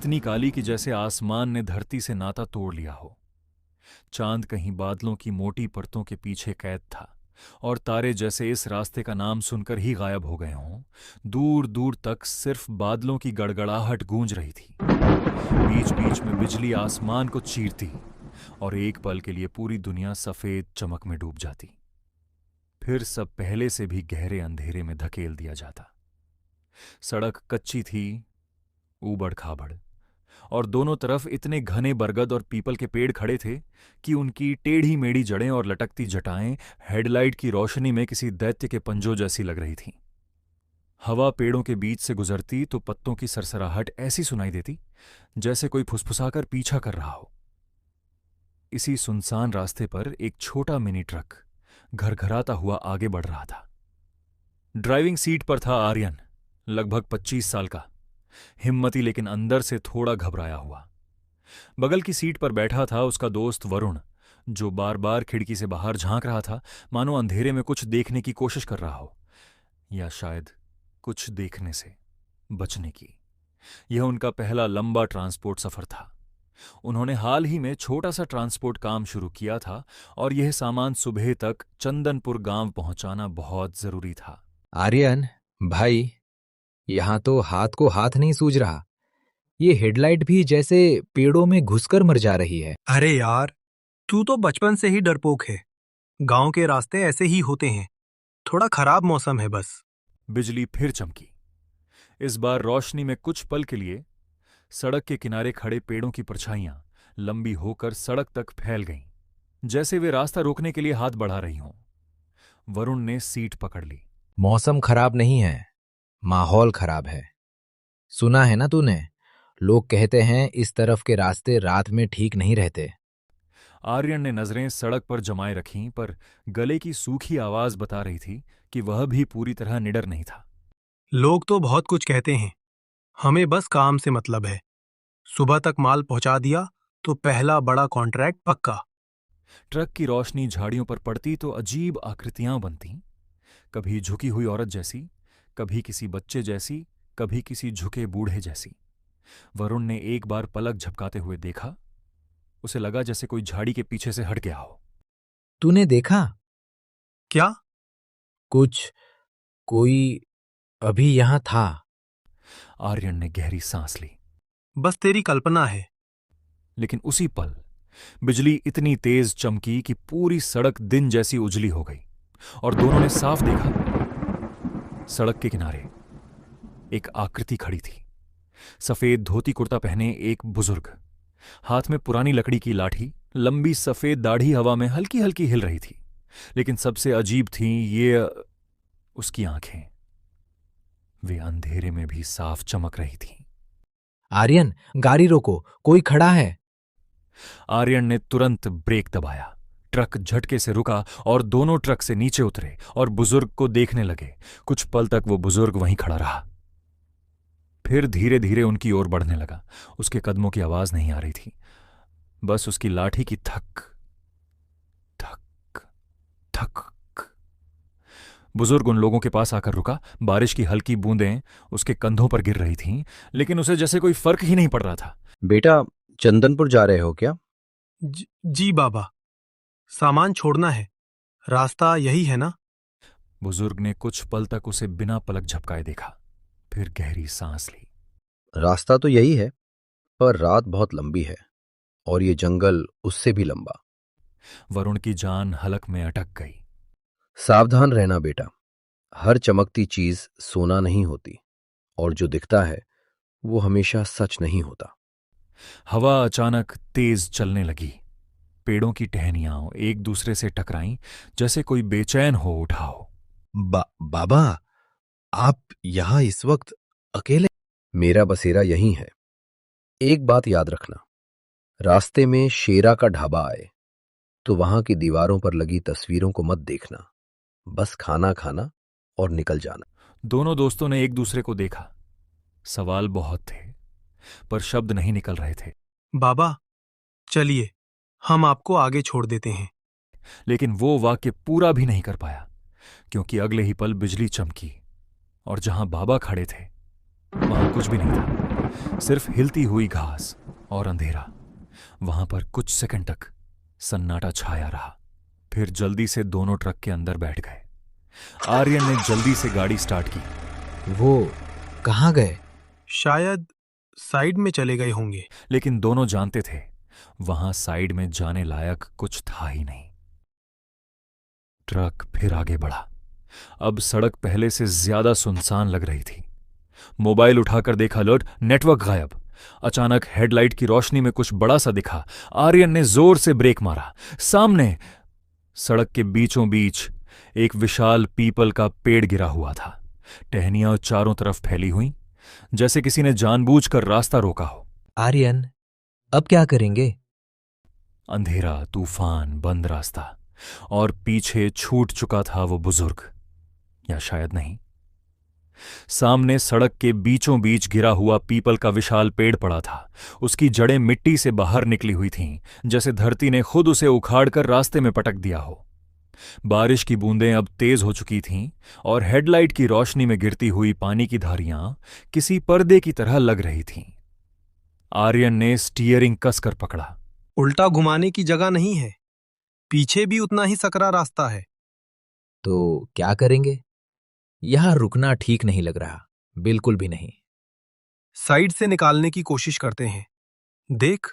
इतनी काली कि जैसे आसमान ने धरती से नाता तोड़ लिया हो। चांद कहीं बादलों की मोटी परतों के पीछे कैद था और तारे जैसे इस रास्ते का नाम सुनकर ही गायब हो गए हों। दूर दूर तक सिर्फ बादलों की गड़गड़ाहट गूंज रही थी। बीच बीच में बिजली आसमान को चीरती और एक पल के लिए पूरी दुनिया सफेद चमक में डूब जाती। फिर सब पहले से भी गहरे अंधेरे में धकेल दिया जाता। सड़क कच्ची थी, ऊबड़ खाबड़, और दोनों तरफ इतने घने बरगद और पीपल के पेड़ खड़े थे कि उनकी टेढ़ी मेढ़ी जड़ें और लटकती जटाएं हेडलाइट की रोशनी में किसी दैत्य के पंजों जैसी लग रही थीं। हवा पेड़ों के बीच से गुजरती तो पत्तों की सरसराहट ऐसी सुनाई देती जैसे कोई फुसफुसाकर पीछा कर रहा हो। इसी सुनसान रास्ते पर एक छोटा मिनी ट्रक घरघराता हुआ आगे बढ़ रहा था। ड्राइविंग सीट पर था आर्यन, लगभग 25 साल का, हिम्मती लेकिन अंदर से थोड़ा घबराया हुआ। बगल की सीट पर बैठा था उसका दोस्त वरुण, जो बार बार खिड़की से बाहर झांक रहा था, मानो अंधेरे में कुछ देखने की कोशिश कर रहा हो, या शायद कुछ देखने से बचने की। यह उनका पहला लंबा ट्रांसपोर्ट सफर था। उन्होंने हाल ही में छोटा सा ट्रांसपोर्ट काम शुरू किया था और यह सामान सुबह तक चंदनपुर गांव पहुंचाना बहुत जरूरी था। आर्यन भाई, यहां तो हाथ को हाथ नहीं सूझ रहा। ये हेडलाइट भी जैसे पेड़ों में घुसकर मर जा रही है। अरे यार, तू तो बचपन से ही डरपोक है। गांव के रास्ते ऐसे ही होते हैं। थोड़ा खराब मौसम है बस। बिजली फिर चमकी। इस बार रोशनी में कुछ पल के लिए सड़क के किनारे खड़े पेड़ों की परछाइयां लंबी होकर सड़क तक फैल गईं, जैसे वे रास्ता रोकने के लिए हाथ बढ़ा रही हों। वरुण ने सीट पकड़ ली। मौसम खराब नहीं है, माहौल खराब है। सुना है ना तूने, लोग कहते हैं इस तरफ के रास्ते रात में ठीक नहीं रहते। आर्यन ने नजरें सड़क पर जमाए रखीं, पर गले की सूखी आवाज बता रही थी कि वह भी पूरी तरह निडर नहीं था। लोग तो बहुत कुछ कहते हैं, हमें बस काम से मतलब है। सुबह तक माल पहुंचा दिया तो पहला बड़ा कॉन्ट्रैक्ट पक्का। ट्रक की रोशनी झाड़ियों पर पड़ती तो अजीब आकृतियां बनतीं, कभी झुकी हुई औरत जैसी, कभी किसी बच्चे जैसी, कभी किसी झुके बूढ़े जैसी। वरुण ने एक बार पलक झपकाते हुए देखा। उसे लगा जैसे कोई झाड़ी के पीछे से हट गया हो। तूने देखा? क्या? कोई अभी यहां था। आर्यन ने गहरी सांस ली। बस तेरी कल्पना है। लेकिन उसी पल बिजली इतनी तेज चमकी कि पूरी सड़क दिन जैसी उजली हो गई और दोनों ने साफ देखा, सड़क के किनारे एक आकृति खड़ी थी। सफेद धोती कुर्ता पहने एक बुजुर्ग, हाथ में पुरानी लकड़ी की लाठी, लंबी सफेद दाढ़ी हवा में हल्की हल्की हिल रही थी। लेकिन सबसे अजीब थीं ये उसकी आंखें। वे अंधेरे में भी साफ चमक रही थीं। आर्यन, गाड़ी रोको, कोई खड़ा है। आर्यन ने तुरंत ब्रेक दबाया। ट्रक झटके से रुका और दोनों ट्रक से नीचे उतरे और बुजुर्ग को देखने लगे। कुछ पल तक वो बुजुर्ग वहीं खड़ा रहा, फिर धीरे धीरे उनकी ओर बढ़ने लगा। उसके कदमों की आवाज नहीं आ रही थी, बस उसकी लाठी की थक थक थक। बुजुर्ग उन लोगों के पास आकर रुका। बारिश की हल्की बूंदें उसके कंधों पर गिर रही थीं, लेकिन उसे जैसे कोई फर्क ही नहीं पड़ रहा था। बेटा, चंदनपुर जा रहे हो क्या? जी बाबा, सामान छोड़ना है। रास्ता यही है ना? बुजुर्ग ने कुछ पल तक उसे बिना पलक झपकाए देखा, फिर गहरी सांस ली। रास्ता तो यही है, पर रात बहुत लंबी है और ये जंगल उससे भी लंबा। वरुण की जान हलक में अटक गई। सावधान रहना बेटा, हर चमकती चीज सोना नहीं होती और जो दिखता है वो हमेशा सच नहीं होता। हवा अचानक तेज चलने लगी। पेड़ों की टहनियां एक दूसरे से टकराईं, जैसे कोई बेचैन हो उठा हो। बाबा, आप यहां इस वक्त अकेले? मेरा बसेरा यहीं है। एक बात याद रखना, रास्ते में शेरा का ढाबा आए तो वहां की दीवारों पर लगी तस्वीरों को मत देखना, बस खाना खाना और निकल जाना। दोनों दोस्तों ने एक दूसरे को देखा। सवाल बहुत थे, पर शब्द नहीं निकल रहे थे। बाबा, चलिए, हम आपको आगे छोड़ देते हैं। लेकिन वो वाक्य पूरा भी नहीं कर पाया, क्योंकि अगले ही पल बिजली चमकी और जहां बाबा खड़े थे वहां कुछ भी नहीं था। सिर्फ हिलती हुई घास और अंधेरा। वहां पर कुछ सेकंड तक सन्नाटा छाया रहा। फिर जल्दी से दोनों ट्रक के अंदर बैठ गए। आर्यन ने जल्दी से गाड़ी स्टार्ट की, वो कहाँ गए? शायद साइड में चले गए होंगे। लेकिन दोनों जानते थे वहां साइड में जाने लायक कुछ था ही नहीं। ट्रक फिर आगे बढ़ा। अब सड़क पहले से ज्यादा सुनसान लग रही थी। मोबाइल उठाकर देखा, अलर्ट, नेटवर्क गायब। अचानक हेडलाइट की रोशनी में कुछ बड़ा सा दिखा। आर्यन ने जोर से ब्रेक मारा। सामने सड़क के बीचों बीच एक विशाल पीपल का पेड़ गिरा हुआ था। टहनियां चारों तरफ फैली हुई, जैसे किसी ने जानबूझकर रास्ता रोका हो। आर्यन, अब क्या करेंगे? अंधेरा, तूफान, बंद रास्ता, और पीछे छूट चुका था वो बुजुर्ग, या शायद नहीं। सामने सड़क के बीचों बीच गिरा हुआ पीपल का विशाल पेड़ पड़ा था। उसकी जड़ें मिट्टी से बाहर निकली हुई थीं, जैसे धरती ने खुद उसे उखाड़कर रास्ते में पटक दिया हो। बारिश की बूंदें अब तेज हो चुकी थीं और हेडलाइट की रोशनी में गिरती हुई पानी की धारियां किसी पर्दे की तरह लग रही थीं। आर्यन ने स्टीयरिंग कसकर पकड़ा। उल्टा घुमाने की जगह नहीं है, पीछे भी उतना ही सकरा रास्ता है। तो क्या करेंगे? यहां रुकना ठीक नहीं लग रहा, बिल्कुल भी नहीं। साइड से निकालने की कोशिश करते हैं। देख,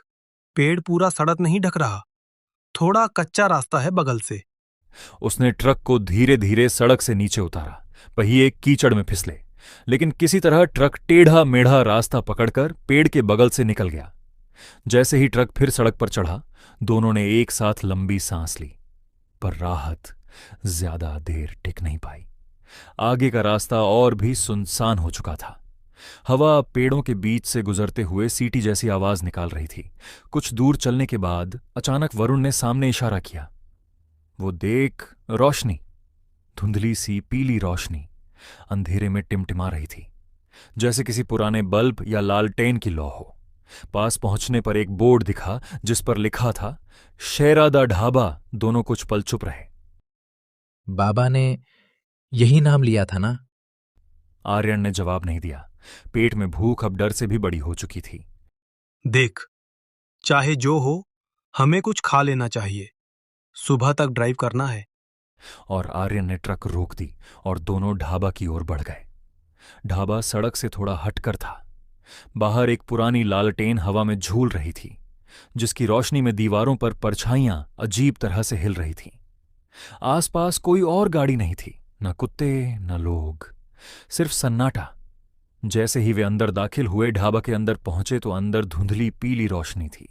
पेड़ पूरा सड़क नहीं ढक रहा, थोड़ा कच्चा रास्ता है बगल से। उसने ट्रक को धीरे धीरे सड़क से नीचे उतारा। पहिए कीचड़ में फिसले, लेकिन किसी तरह ट्रक टेढ़ा मेढ़ा रास्ता पकड़कर पेड़ के बगल से निकल गया। जैसे ही ट्रक फिर सड़क पर चढ़ा, दोनों ने एक साथ लंबी सांस ली, पर राहत ज्यादा देर टिक नहीं पाई। आगे का रास्ता और भी सुनसान हो चुका था। हवा पेड़ों के बीच से गुजरते हुए सीटी जैसी आवाज निकाल रही थी। कुछ दूर चलने के बाद अचानक वरुण ने सामने इशारा किया। वो देख, रोशनी, धुंधली सी पीली रोशनी अंधेरे में टिमटिमा रही थी, जैसे किसी पुराने बल्ब या लालटेन की लौ हो। पास पहुंचने पर एक बोर्ड दिखा जिस पर लिखा था शेरा दा ढाबा। दोनों कुछ पल चुप रहे। बाबा ने यही नाम लिया था ना? आर्यन ने जवाब नहीं दिया। पेट में भूख अब डर से भी बड़ी हो चुकी थी। देख, चाहे जो हो, हमें कुछ खा लेना चाहिए, सुबह तक ड्राइव करना है। और आर्यन ने ट्रक रोक दी और दोनों ढाबा की ओर बढ़ गए। ढाबा सड़क से थोड़ा हटकर था। बाहर एक पुरानी लालटेन हवा में झूल रही थी, जिसकी रोशनी में दीवारों पर परछाइयां अजीब तरह से हिल रही थीं। आसपास कोई और गाड़ी नहीं थी, न कुत्ते न लोग, सिर्फ सन्नाटा। जैसे ही वे अंदर दाखिल हुए, ढाबा के अंदर पहुंचे तो अंदर धुंधली पीली रोशनी थी।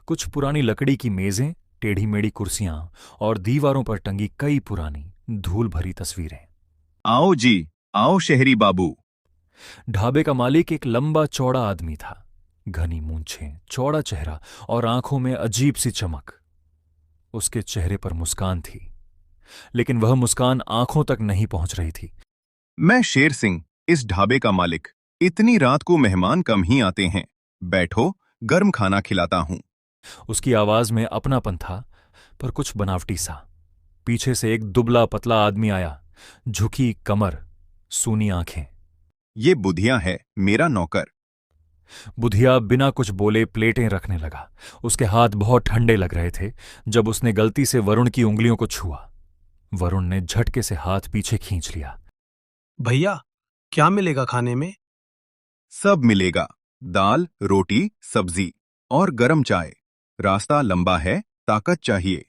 कुछ पुरानी लकड़ी की मेजें, टेढ़ी मेढ़ी कुर्सियां और दीवारों पर टंगी कई पुरानी धूल भरी तस्वीरें। आओ जी, आओ शहरी बाबू। ढाबे का मालिक एक लंबा चौड़ा आदमी था। घनी मूंछें, चौड़ा चेहरा और आंखों में अजीब सी चमक। उसके चेहरे पर मुस्कान थी, लेकिन वह मुस्कान आंखों तक नहीं पहुंच रही थी। मैं शेर सिंह, इस ढाबे का मालिक। इतनी रात को मेहमान कम ही आते हैं। बैठो, गर्म खाना खिलाता हूं। उसकी आवाज में अपनापन था, पर कुछ बनावटी सा। पीछे से एक दुबला पतला आदमी आया, झुकी कमर, सूनी आंखें। ये बुधिया है, मेरा नौकर। बुधिया बिना कुछ बोले प्लेटें रखने लगा। उसके हाथ बहुत ठंडे लग रहे थे। जब उसने गलती से वरुण की उंगलियों को छुआ, वरुण ने झटके से हाथ पीछे खींच लिया। भैया, क्या मिलेगा खाने में? सब मिलेगा, दाल, रोटी, सब्जी और गरम चाय। रास्ता लंबा है, ताकत चाहिए।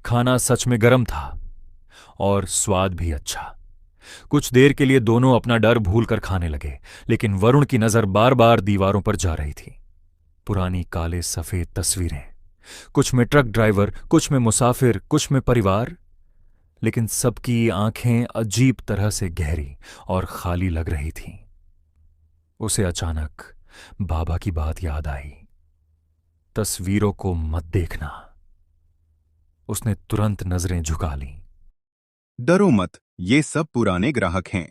खाना सच में गर्म था और स्वाद भी अच्छा। कुछ देर के लिए दोनों अपना डर भूलकर खाने लगे, लेकिन वरुण की नजर बार बार दीवारों पर जा रही थी। पुरानी काले सफेद तस्वीरें, कुछ में ट्रक ड्राइवर, कुछ में मुसाफिर, कुछ में परिवार, लेकिन सबकी आंखें अजीब तरह से गहरी और खाली लग रही थीं। उसे अचानक बाबा की बात याद आई। तस्वीरों को मत देखना। उसने तुरंत नजरें झुका लीं। डरो मत, ये सब पुराने ग्राहक हैं।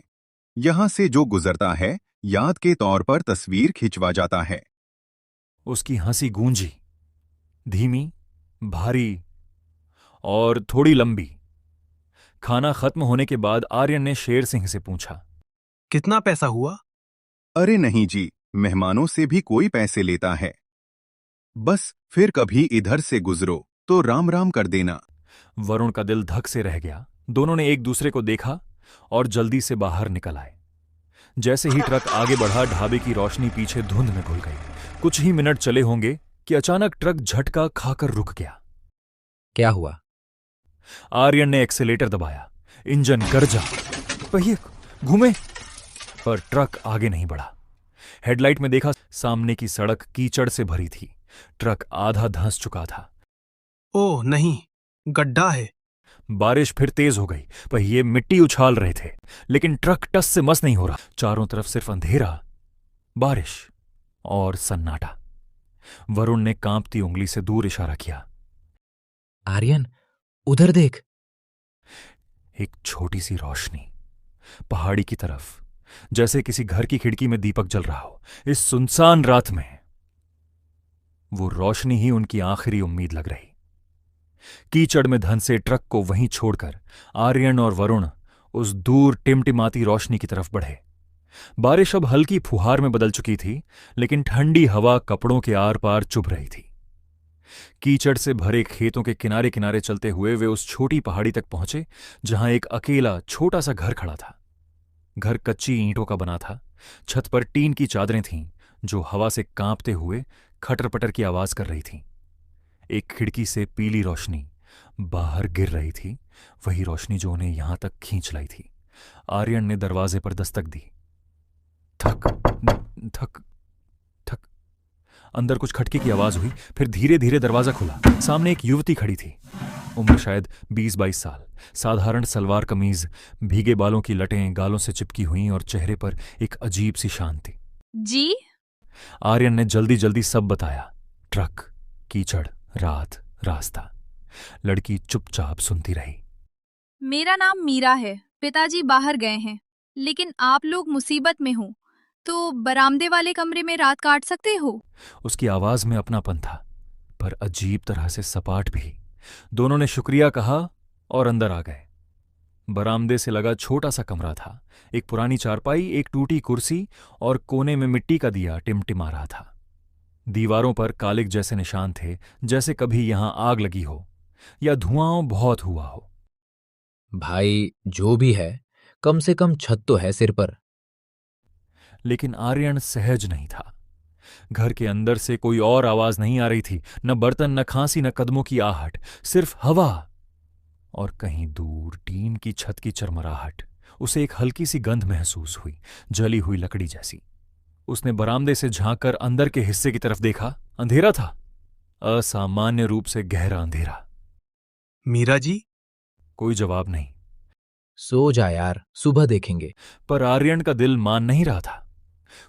यहां से जो गुजरता है, याद के तौर पर तस्वीर खिंचवा जाता है। उसकी हंसी गूंजी, धीमी, भारी और थोड़ी लंबी। खाना खत्म होने के बाद आर्यन ने शेर सिंह से पूछा, कितना पैसा हुआ? अरे नहीं जी, मेहमानों से भी कोई पैसे लेता है। बस फिर कभी इधर से गुजरो तो राम राम कर देना। वरुण का दिल धक से रह गया। दोनों ने एक दूसरे को देखा और जल्दी से बाहर निकल आए। जैसे ही ट्रक आगे बढ़ा, ढाबे की रोशनी पीछे धुंध में घुल गई। कुछ ही मिनट चले होंगे कि अचानक ट्रक झटका खाकर रुक गया। क्या हुआ? आर्यन ने एक्सीलेटर दबाया, इंजन गरजा, पहिए घूमे, पर ट्रक आगे नहीं बढ़ा। हेडलाइट में देखा, सामने की सड़क कीचड़ से भरी थी। ट्रक आधा धंस चुका था। ओह नहीं, गड्ढा है। बारिश फिर तेज हो गई। पहिए मिट्टी उछाल रहे थे, लेकिन ट्रक टस से मस नहीं हो रहा। चारों तरफ सिर्फ अंधेरा, बारिश और सन्नाटा। वरुण ने कांपती उंगली से दूर इशारा किया। आर्यन, उधर देख। एक छोटी सी रोशनी पहाड़ी की तरफ, जैसे किसी घर की खिड़की में दीपक जल रहा हो। इस सुनसान रात में वो रोशनी ही उनकी आखिरी उम्मीद लग रही। कीचड़ में धंसे ट्रक को वहीं छोड़कर आर्यन और वरुण उस दूर टिमटिमाती रोशनी की तरफ बढ़े। बारिश अब हल्की फुहार में बदल चुकी थी, लेकिन ठंडी हवा कपड़ों के आर पार चुभ रही थी। कीचड़ से भरे खेतों के किनारे किनारे चलते हुए वे उस छोटी पहाड़ी तक पहुंचे, जहां एक अकेला छोटा सा घर खड़ा था। घर कच्ची ईंटों का बना था। छत पर टीन की चादरें थीं, जो हवा से कांपते हुए खटर पटर की आवाज कर रही थीं। एक खिड़की से पीली रोशनी बाहर गिर रही थी, वही रोशनी जो उन्हें यहां तक खींच लाई थी। आर्यन ने दरवाजे पर दस्तक दी। थक थक थक। अंदर कुछ खटके की आवाज हुई, फिर धीरे धीरे दरवाजा खुला। सामने एक युवती खड़ी थी, उम्र शायद 20-22 साल। साधारण सलवार कमीज, भीगे बालों की लटें गालों से चिपकी हुई और चेहरे पर एक अजीब सी शांति। जी? आर्यन ने जल्दी जल्दी सब बताया। ट्रक, कीचड़, रात, रास्ता। लड़की चुपचाप सुनती रही। मेरा नाम मीरा है। पिताजी बाहर गए हैं, लेकिन आप लोग मुसीबत में हो तो बरामदे वाले कमरे में रात काट सकते हो। उसकी आवाज में अपनापन था, पर अजीब तरह से सपाट भी। दोनों ने शुक्रिया कहा और अंदर आ गए। बरामदे से लगा छोटा सा कमरा था। एक पुरानी चारपाई, एक टूटी कुर्सी और कोने में मिट्टी का दिया टिमटिमा रहा था। दीवारों पर कालिक जैसे निशान थे, जैसे कभी यहां आग लगी हो या धुआं बहुत हुआ हो। भाई, जो भी है, कम से कम छत तो है सिर पर। लेकिन आर्यन सहज नहीं था। घर के अंदर से कोई और आवाज नहीं आ रही थी, न बर्तन, न खांसी, न कदमों की आहट, सिर्फ हवा और कहीं दूर टीन की छत की चरमराहट। उसे एक हल्की सी गंध महसूस हुई, जली हुई लकड़ी जैसी। उसने बरामदे से झांककर अंदर के हिस्से की तरफ देखा। अंधेरा था, असामान्य रूप से गहरा अंधेरा। मीरा जी? कोई जवाब नहीं। सो जा यार, सुबह देखेंगे। पर आर्यन का दिल मान नहीं रहा था।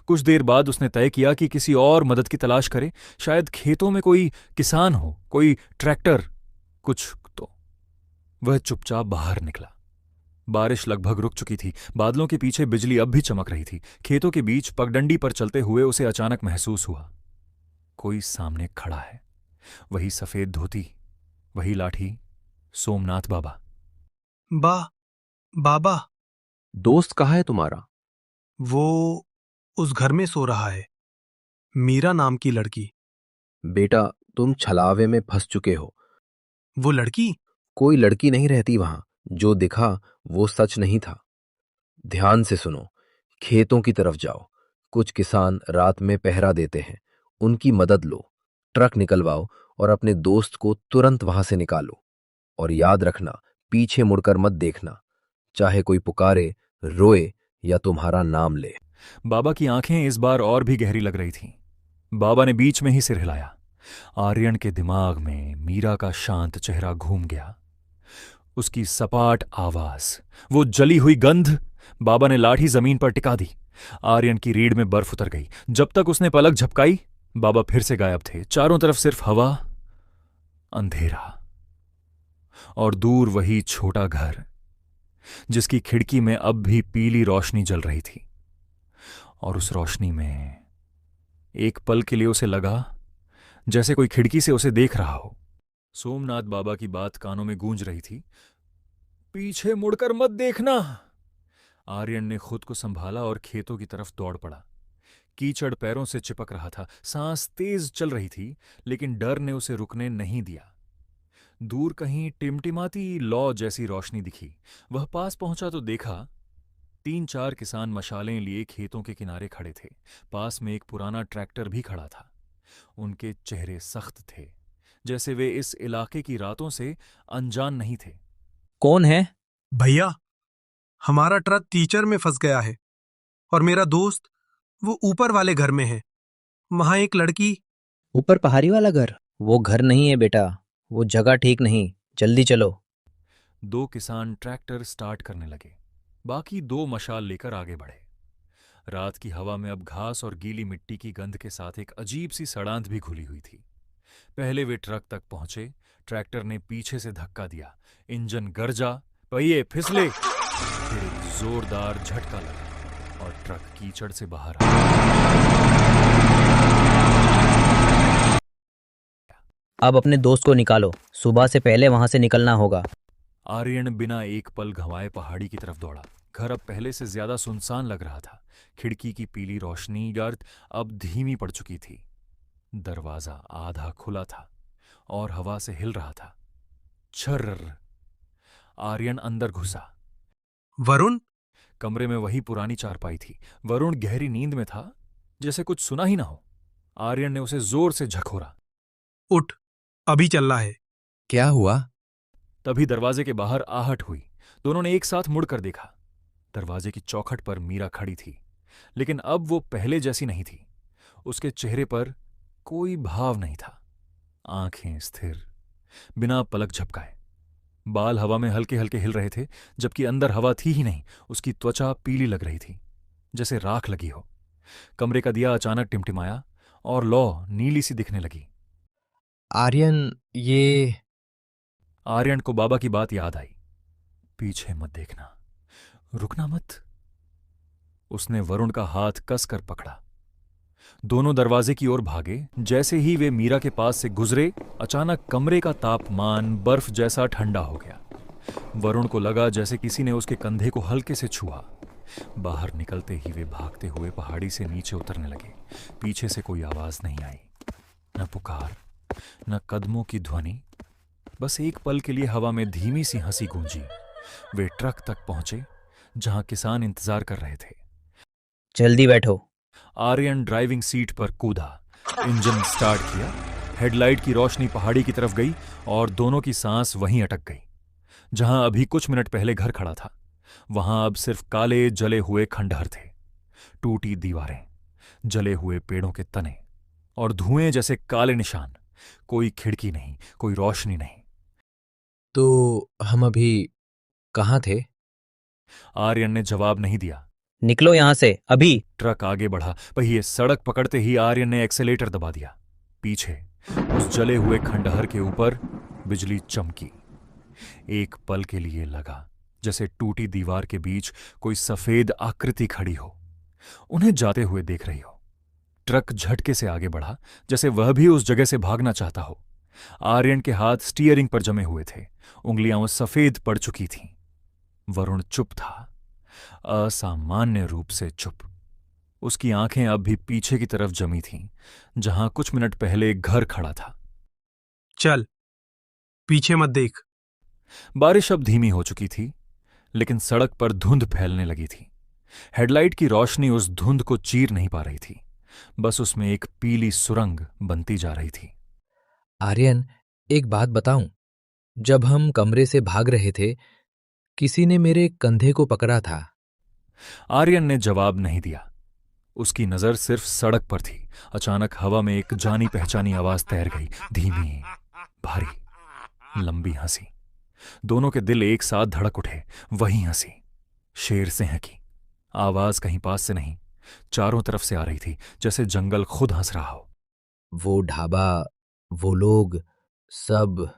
कुछ देर बाद उसने तय किया कि किसी और मदद की तलाश करे। शायद खेतों में कोई किसान हो, कोई ट्रैक्टर, कुछ तो। वह चुपचाप बाहर निकला। बारिश लगभग रुक चुकी थी। बादलों के पीछे बिजली अब भी चमक रही थी। खेतों के बीच पगडंडी पर चलते हुए उसे अचानक महसूस हुआ, कोई सामने खड़ा है। वही सफेद धोती, वही लाठी, सोमनाथ बाबा। बाबा। दोस्त कहाँ है तुम्हारा? वो उस घर में सो रहा है, मीरा नाम की लड़की। बेटा, तुम छलावे में फंस चुके हो। वो लड़की? कोई लड़की नहीं रहती वहां। जो दिखा वो सच नहीं था। ध्यान से सुनो। खेतों की तरफ जाओ। कुछ किसान रात में पहरा देते हैं, उनकी मदद लो। ट्रक निकलवाओ और अपने दोस्त को तुरंत वहां से निकालो। और याद रखना, पीछे मुड़कर मत देखना, चाहे कोई पुकारे, रोए या तुम्हारा नाम ले। बाबा की आंखें इस बार और भी गहरी लग रही थीं। बाबा ने बीच में ही सिर हिलाया। आर्यन के दिमाग में मीरा का शांत चेहरा घूम गया, उसकी सपाट आवाज, वो जली हुई गंध। बाबा ने लाठी जमीन पर टिका दी। आर्यन की रीढ़ में बर्फ उतर गई। जब तक उसने पलक झपकाई, बाबा फिर से गायब थे। चारों तरफ सिर्फ हवा, अंधेरा और दूर वही छोटा घर, जिसकी खिड़की में अब भी पीली रोशनी जल रही थी। और उस रोशनी में एक पल के लिए उसे लगा जैसे कोई खिड़की से उसे देख रहा हो। सोमनाथ बाबा की बात कानों में गूंज रही थी, पीछे मुड़कर मत देखना। आर्यन ने खुद को संभाला और खेतों की तरफ दौड़ पड़ा। कीचड़ पैरों से चिपक रहा था, सांस तेज चल रही थी, लेकिन डर ने उसे रुकने नहीं दिया। दूर कहीं टिमटिमाती लौ जैसी रोशनी दिखी। वह पास पहुंचा तो देखा 3-4 किसान मशालें लिए खेतों के किनारे खड़े थे। पास में एक पुराना ट्रैक्टर भी खड़ा था। उनके चेहरे सख्त थे, जैसे वे इस इलाके की रातों से अनजान नहीं थे। कौन है? भैया, हमारा ट्रक कीचड़ में फंस गया है और मेरा दोस्त वो ऊपर वाले घर में है। वहां एक लड़की। ऊपर पहाड़ी वाला घर? वो घर नहीं है बेटा, वो जगह ठीक नहीं, जल्दी चलो। 2 किसान ट्रैक्टर स्टार्ट करने लगे। बाकी 2 मशाल लेकर आगे बढ़े। रात की हवा में अब घास और गीली मिट्टी की गंध के साथ एक अजीब सी सड़ांध भी घुली हुई थी। पहले वे ट्रक तक पहुंचे। ट्रैक्टर ने पीछे से धक्का दिया, इंजन गरजा, पहिए फिसले, फिर एक जोरदार झटका लगा और ट्रक कीचड़ से बाहर आ गया। अब अपने दोस्त को निकालो, सुबह से पहले वहां से निकलना होगा। आर्यन बिना एक पल गंवाए पहाड़ी की तरफ दौड़ा। घर अब पहले से ज्यादा सुनसान लग रहा था। खिड़की की पीली रोशनी गर्द अब धीमी पड़ चुकी थी। दरवाजा आधा खुला था और हवा से हिल रहा था। छर्र। आर्यन अंदर घुसा। वरुण। कमरे में वही पुरानी चारपाई थी। वरुण गहरी नींद में था, जैसे कुछ सुना ही ना हो। आर्यन ने उसे जोर से झकोरा। उठ, अभी चलना है। क्या हुआ? तभी दरवाजे के बाहर आहट हुई। दोनों ने एक साथ मुड़कर देखा। दरवाजे की चौखट पर मीरा खड़ी थी, लेकिन अब वो पहले जैसी नहीं थी। उसके चेहरे पर कोई भाव नहीं था। आंखें स्थिर, बिना पलक झपकाए। बाल हवा में हल्के हल्के हिल रहे थे, जबकि अंदर हवा थी ही नहीं। उसकी त्वचा पीली लग रही थी, जैसे राख लगी हो। कमरे का दिया अचानक टिमटिमाया और लौ नीली सी दिखने लगी। आर्यन, ये... आर्यन को बाबा की बात याद आई। पीछे मत देखना, रुकना मत। उसने वरुण का हाथ कसकर पकड़ा। दोनों दरवाजे की ओर भागे। जैसे ही वे मीरा के पास से गुजरे, अचानक कमरे का तापमान बर्फ जैसा ठंडा हो गया। वरुण को लगा जैसे किसी ने उसके कंधे को हल्के से छुआ। बाहर निकलते ही वे भागते हुए पहाड़ी से नीचे उतरने लगे। पीछे से कोई आवाज नहीं आई, न पुकार, न कदमों की ध्वनि। बस एक पल के लिए हवा में धीमी सी हंसी गूंजी। वे ट्रक तक पहुंचे, जहां किसान इंतजार कर रहे थे। जल्दी बैठो। आर्यन ड्राइविंग सीट पर कूदा। इंजन स्टार्ट किया। हेडलाइट की रोशनी पहाड़ी की तरफ गई और दोनों की सांस वहीं अटक गई। जहां अभी कुछ मिनट पहले घर खड़ा था, वहां अब सिर्फ काले जले हुए खंडहर थे। टूटी दीवारें, जले हुए पेड़ों के तने और धुएं जैसे काले निशान। कोई खिड़की नहीं, कोई रोशनी नहीं। तो हम अभी कहाँ थे? आर्यन ने जवाब नहीं दिया। निकलो यहां से अभी। ट्रक आगे बढ़ा। पहिए सड़क पकड़ते ही आर्यन ने एक्सेलेटर दबा दिया। पीछे उस जले हुए खंडहर के ऊपर बिजली चमकी। एक पल के लिए लगा जैसे टूटी दीवार के बीच कोई सफेद आकृति खड़ी हो, उन्हें जाते हुए देख रही हो। ट्रक झटके से आगे बढ़ा, जैसे वह भी उस जगह से भागना चाहता हो। आर्यन के हाथ स्टीयरिंग पर जमे हुए थे, उंगलियां वो सफेद पड़ चुकी थीं। वरुण चुप था, असामान्य रूप से चुप। उसकी आंखें अब भी पीछे की तरफ जमी थीं, जहां कुछ मिनट पहले घर खड़ा था। चल, पीछे मत देख। बारिश अब धीमी हो चुकी थी, लेकिन सड़क पर धुंध फैलने लगी थी। हेडलाइट की रोशनी उस धुंध को चीर नहीं पा रही थी, बस उसमें एक पीली सुरंग बनती जा रही थी। आर्यन, एक बात बताऊं? जब हम कमरे से भाग रहे थे, किसी ने मेरे कंधे को पकड़ा था। आर्यन ने जवाब नहीं दिया। उसकी नजर सिर्फ सड़क पर थी। अचानक हवा में एक जानी पहचानी आवाज तैर गई, धीमी, भारी, लंबी हंसी। दोनों के दिल एक साथ धड़क उठे। वही हंसी, शेर सिंह की। आवाज कहीं पास से नहीं, चारों तरफ से आ रही थी, जैसे जंगल खुद हंस रहा हो। वो ढाबा, वो लोग, सब।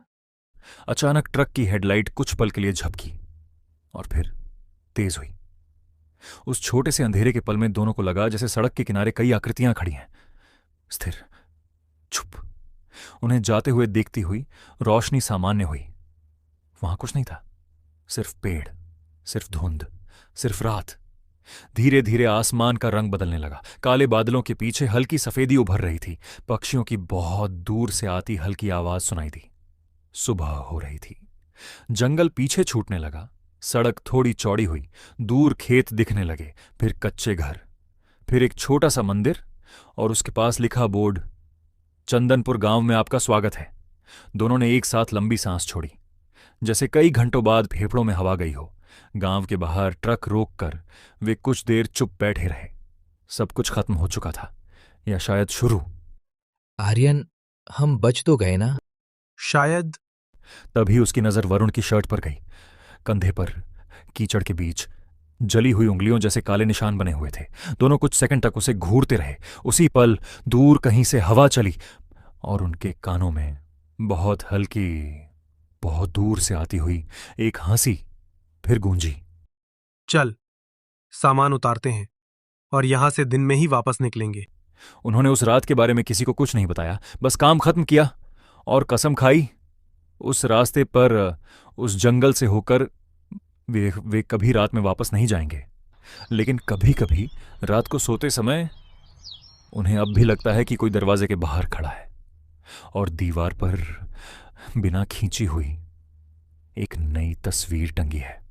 अचानक ट्रक की हेडलाइट कुछ पल के लिए झपकी और फिर तेज हुई। उस छोटे से अंधेरे के पल में दोनों को लगा जैसे सड़क के किनारे कई आकृतियां खड़ी हैं, स्थिर, चुप। उन्हें जाते हुए देखती हुई रोशनी सामान्य हुई। वहां कुछ नहीं था, सिर्फ पेड़, सिर्फ धुंध, सिर्फ रात। धीरे धीरे आसमान का रंग बदलने लगा। काले बादलों के पीछे हल्की सफेदी उभर रही थी। पक्षियों की बहुत दूर से आती हल्की आवाज सुनाई दी। सुबह हो रही थी। जंगल पीछे छूटने लगा। सड़क थोड़ी चौड़ी हुई। दूर खेत दिखने लगे, फिर कच्चे घर, फिर एक छोटा सा मंदिर और उसके पास लिखा बोर्ड, चंदनपुर गांव में आपका स्वागत है। दोनों ने एक साथ लंबी सांस छोड़ी, जैसे कई घंटों बाद फेफड़ों में हवा गई हो। गांव के बाहर ट्रक रोककर वे कुछ देर चुप बैठे रहे। सब कुछ खत्म हो चुका था, या शायद शुरू। आर्यन, हम बच तो गए ना? शायद। तभी उसकी नजर वरुण की शर्ट पर गई। कंधे पर कीचड़ के बीच जली हुई उंगलियों जैसे काले निशान बने हुए थे। दोनों कुछ सेकंड तक उसे घूरते रहे। उसी पल दूर कहीं से हवा चली और उनके कानों में बहुत हल्की, बहुत दूर से आती हुई एक हंसी फिर गूंजी। चल, सामान उतारते हैं और यहां से दिन में ही वापस निकलेंगे। उन्होंने उस रात के बारे में किसी को कुछ नहीं बताया, बस काम खत्म किया और कसम खाई उस रास्ते पर, उस जंगल से होकर वे कभी रात में वापस नहीं जाएंगे। लेकिन कभी कभी रात को सोते समय उन्हें अब भी लगता है कि कोई दरवाजे के बाहर खड़ा है और दीवार पर बिना खींची हुई एक नई तस्वीर टंगी है।